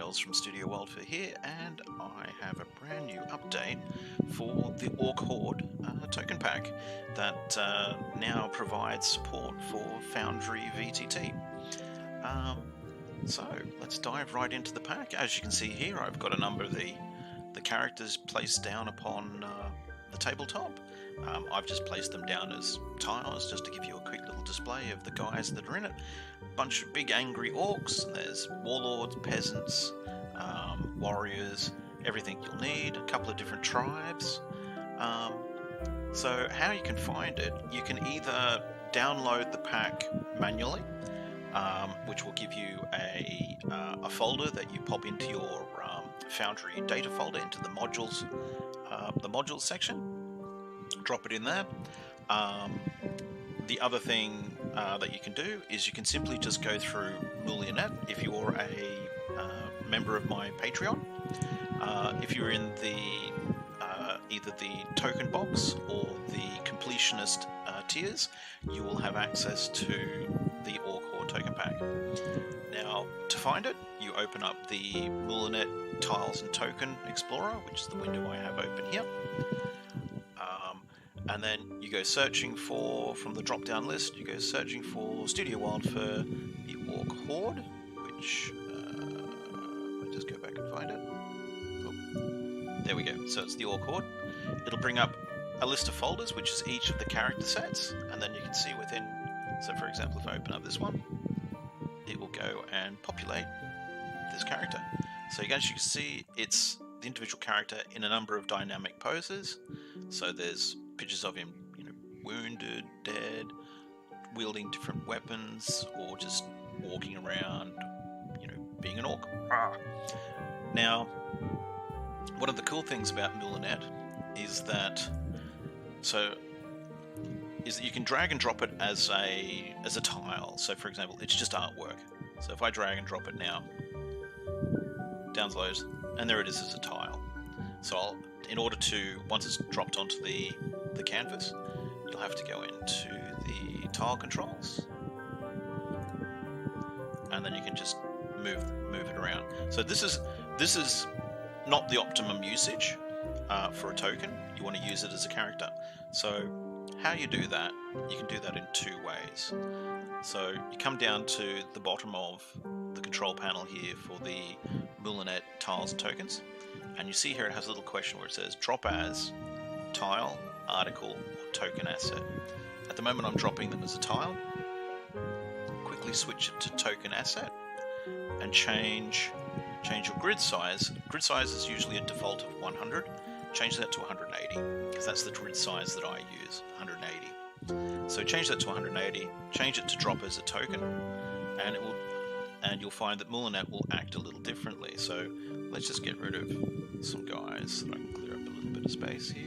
Tailz from Studio WyldFurr here, and I have a brand new update for the Orc Horde token pack that now provides support for FoundryVTT. So let's dive right into the pack. As you can see here, I've got a number of the characters placed down upon the tabletop. I've just placed them down as tiles just to give you a quick little display of the guys that are in it. Bunch of big angry orcs, and there's warlords, peasants, warriors, everything you'll need, a couple of different tribes. So how you can find it, you can either download the pack manually, which will give you a folder that you pop into your Foundry data folder, into the modules section. Drop it in there. The other thing that you can do is you can simply just go through Mullionet if you're a member of my Patreon. If you're in the either the token box or the completionist tiers, you will have access to the Orc Horde Token pack. Now, to find it, you open up the Mullionet Tiles and Token Explorer, which is the window I have open here. And then you go searching for, from the drop-down list, you go searching for Studio WyldFurr, the Orc Horde, which, let me just go back and find it. Oh, there we go, so it's the Orc Horde. It'll bring up a list of folders, which is each of the character sets, and then you can see within, so for example, if I open up this one, it will go and populate this character. So as you can see, it's the individual character in a number of dynamic poses. So there's pictures of him, wounded, dead, wielding different weapons, or just walking around, being an orc. Now, one of the cool things about Mullionet is that you can drag and drop it as a tile. So, for example, it's just artwork. So if I drag and drop it now, downloads, and there it is as a tile. So in order to, once it's dropped onto the canvas, you'll have to go into the tile controls, and then you can just move it around. So this is not the optimum usage for a token. You want to use it as a character. So how you do that, you can do that in two ways. So you come down to the bottom of the control panel here for the Mullionet Tiles and Tokens, and you see here it has a little question where it says drop as tile, article, or token asset. At the moment I'm dropping them as a tile. Quickly switch it to token asset and change your grid size. Grid size is usually a default of 100. Change that to 180 because that's the grid size that I use, 180. So change that to 180, change it to drop as a token, and you'll find that Mullionet will act a little differently. So let's just get rid of some guys so that I can clear up a little bit of space here.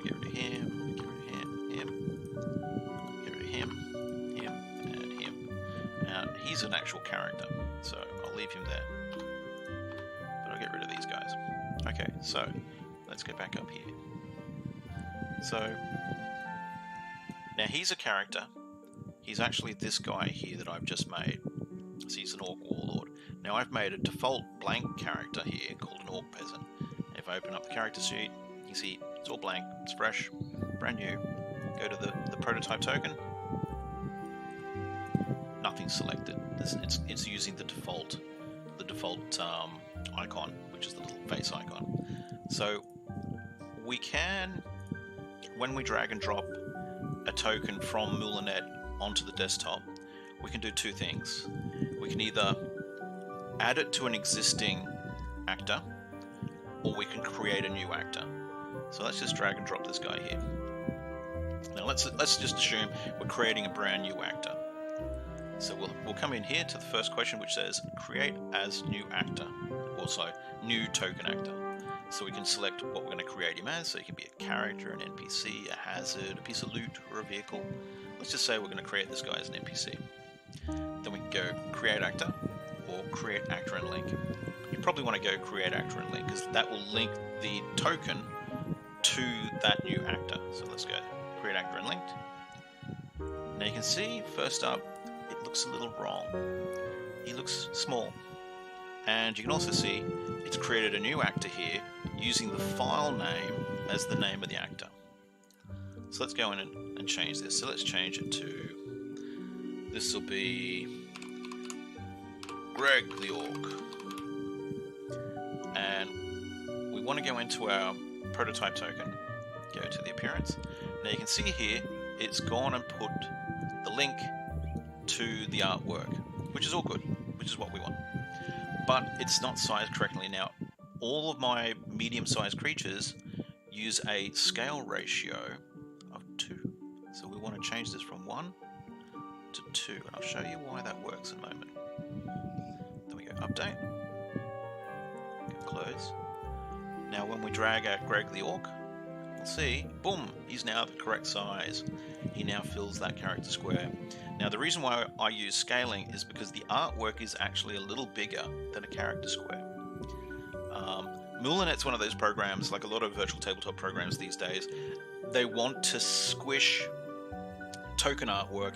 Get rid of him, get rid of him, get rid of him, and him. Now, he's an actual character, so I'll leave him there. But I'll get rid of these guys. Okay, so let's get back up here. So now he's a character. He's actually this guy here that I've just made. So he's an Orc Warlord. Now I've made a default blank character here called an Orc Peasant. If I open up the character sheet, you see it's all blank, it's fresh, brand new. Go to the prototype token. Nothing's selected. It's using the default icon, which is the little face icon. So we can, when we drag and drop a token from Mullionet onto the desktop, we can do two things. We can either add it to an existing actor, or we can create a new actor. So let's just drag and drop this guy here. Now let's just assume we're creating a brand new actor. So we'll come in here to the first question, which says create as new actor, also new token actor. So we can select what we're going to create him as. So he can be a character, an NPC, a hazard, a piece of loot, or a vehicle. Let's just say we're going to create this guy as an NPC. Then we can go create actor or create actor and link. You probably want to go create actor and link because that will link the token to that new actor. So let's go create actor and linked. Now you can see first up it looks a little wrong. He looks small. And you can also see it's created a new actor here using the file name as the name of the actor. So let's go in and change this. So let's change it to, this will be Greg the Orc. And we want to go into our prototype token, go to the appearance. Now you can see here, it's gone and put the link to the artwork, which is all good, which is what we want. But it's not sized correctly. Now, all of my medium-sized creatures use a scale ratio of 2. So we want to change this from 1 to 2, and I'll show you why that works in a moment. Then we go update, go close. Now when we drag out Greg the Orc, we'll see, boom, he's now the correct size. He now fills that character square. Now the reason why I use scaling is because the artwork is actually a little bigger than a character square. Moulinet's one of those programs, like a lot of virtual tabletop programs these days, they want to squish token artwork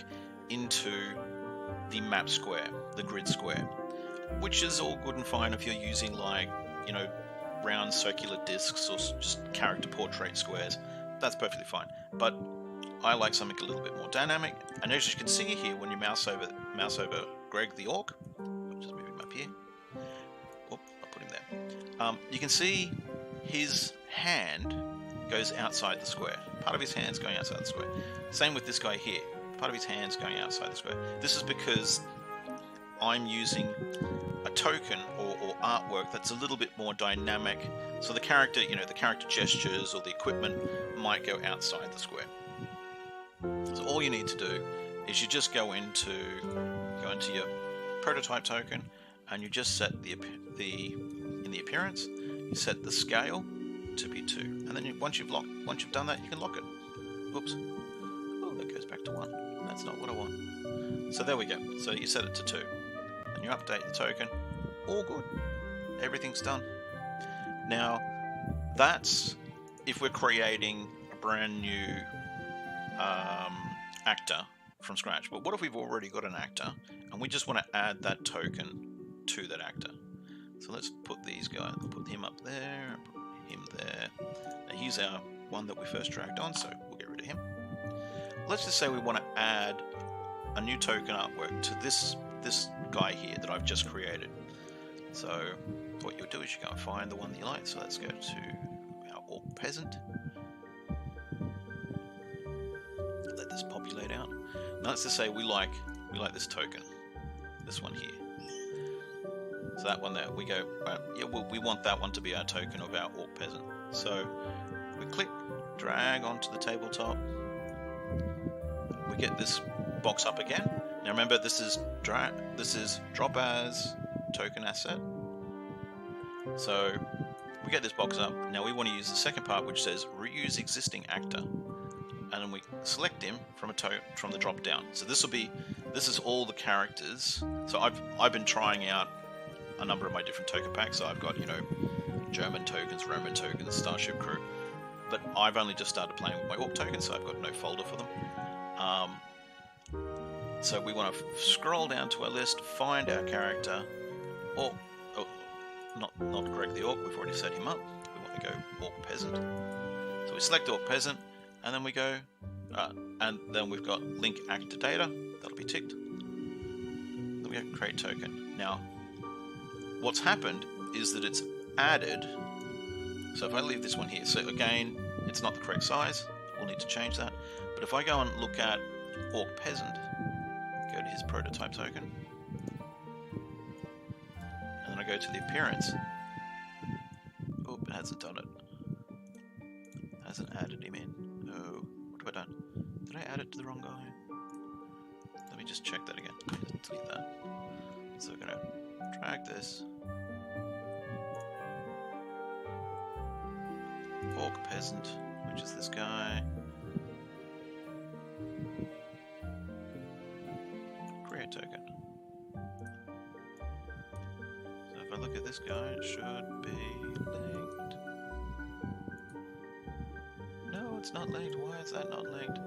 into the map square, the grid square, which is all good and fine if you're using, like, you know, round circular discs or just character portrait squares. That's perfectly fine. But I like something a little bit more dynamic. And as you can see here, when you mouse over Greg the Orc, I'll just move him up here. Oop, I'll put him there. You can see his hand goes outside the square. Part of his hand's going outside the square. Same with this guy here. Part of his hand's going outside the square. This is because I'm using a token or artwork that's a little bit more dynamic. So the character, you know, the character gestures or the equipment might go outside the square. So all you need to do is you just go into your prototype token and you just set in the appearance, you set the scale to be 2, and then once you've done that, you can lock it. Oops. Oh, that goes back to 1. That's not what I want. So there we go. So you set it to 2. And you update the token. All good. Everything's done. Now, that's if we're creating a brand new actor from scratch. But what if we've already got an actor and we just want to add that token to that actor? So let's put these guys, put him up there, put him there. Now he's our one that we first dragged on, so we'll get rid of him. Let's just say we want to add a new token artwork to this guy here that I've just created. So what you'll do is you go and find the one that you like. So let's go to our Orc Peasant. Let this populate out. Now let's just say we like this token, this one here. So that one there, we go, yeah, we want that one to be our token of our Orc Peasant. So we click, drag onto the tabletop. We get this box up again. Now remember, this is drop as token asset. So we get this box up. Now we want to use the second part, which says reuse existing actor, and then we select him from the drop down. So this is all the characters. So I've been trying out a number of my different token packs. So I've got, you know, German tokens, Roman tokens, Starship Crew, but I've only just started playing with my Orc tokens, so I've got no folder for them. So we want to scroll down to our list, find our character, not Greg the Orc, we've already set him up. We want to go Orc Peasant. So we select Orc Peasant, and then we go, and then we've got link actor data, that'll be ticked. Then we go create token. Now, what's happened is that it's added, so if I leave this one here, so again, it's not the correct size, we'll need to change that. But if I go and look at Orc Peasant, go to his prototype token, and then I go to the appearance. Oh, it hasn't done it. It hasn't added him in. Oh, what have I done? Did I add it to the wrong guy? Let me just check that again. Just delete that. So we're going to drag this. Orc Peasant, which is this guy. Create token. So if I look at this guy, it should be linked. No, it's not linked. Why is that not linked?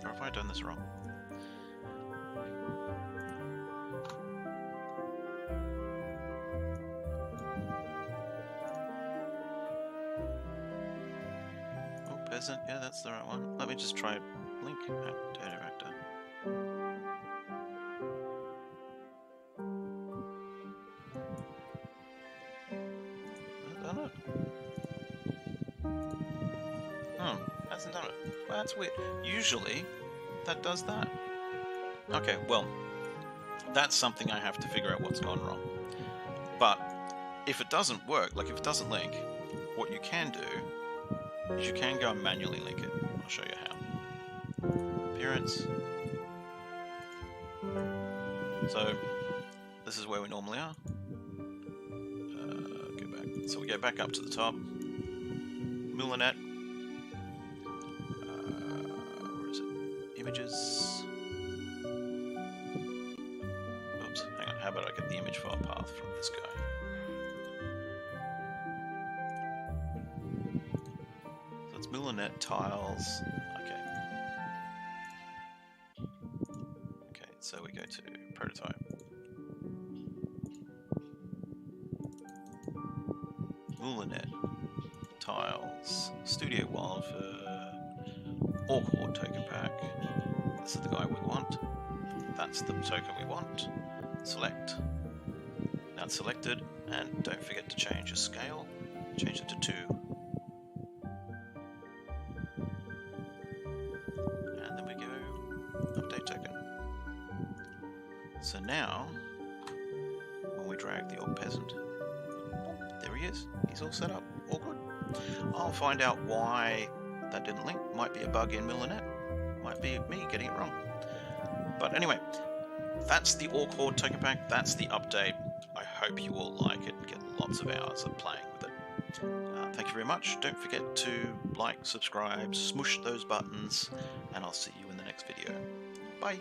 Or have I done this wrong? peasant. Yeah, that's the right one. Let me just try link data actor. Done it? Hasn't done it. Well, that's weird. Usually, that does that. Okay, well, that's something I have to figure out what's gone wrong. But if it doesn't work, like if it doesn't link, what you can do is you can go and manually link it. I'll show you how. Appearance. So this is where we normally are. Go back. So we go back up to the top. Mulinet. Where is it? Images. Oops. Hang on. How about I get the image file path from this guy? So it's Mulinet Tailz. Okay. Okay. So we go to prototype. Mulinet Tailz, Studio WyldFurr, Orc Horde Token Pack. This is the guy we want. That's the token we want. Select. Now it's selected, and don't forget to change the scale. Change it to 2. And then we go update token. So now, when we drag the Orc Peasant, there he is. He's all set up. All good. I'll find out why that didn't link. Might be a bug in Mulinet. Might be me getting it wrong. But anyway, that's the Orc Horde Token Pack. That's the update. I hope you all like it and get lots of hours of playing with it. Thank you very much. Don't forget to like, subscribe, smush those buttons, and I'll see you in the next video. Bye.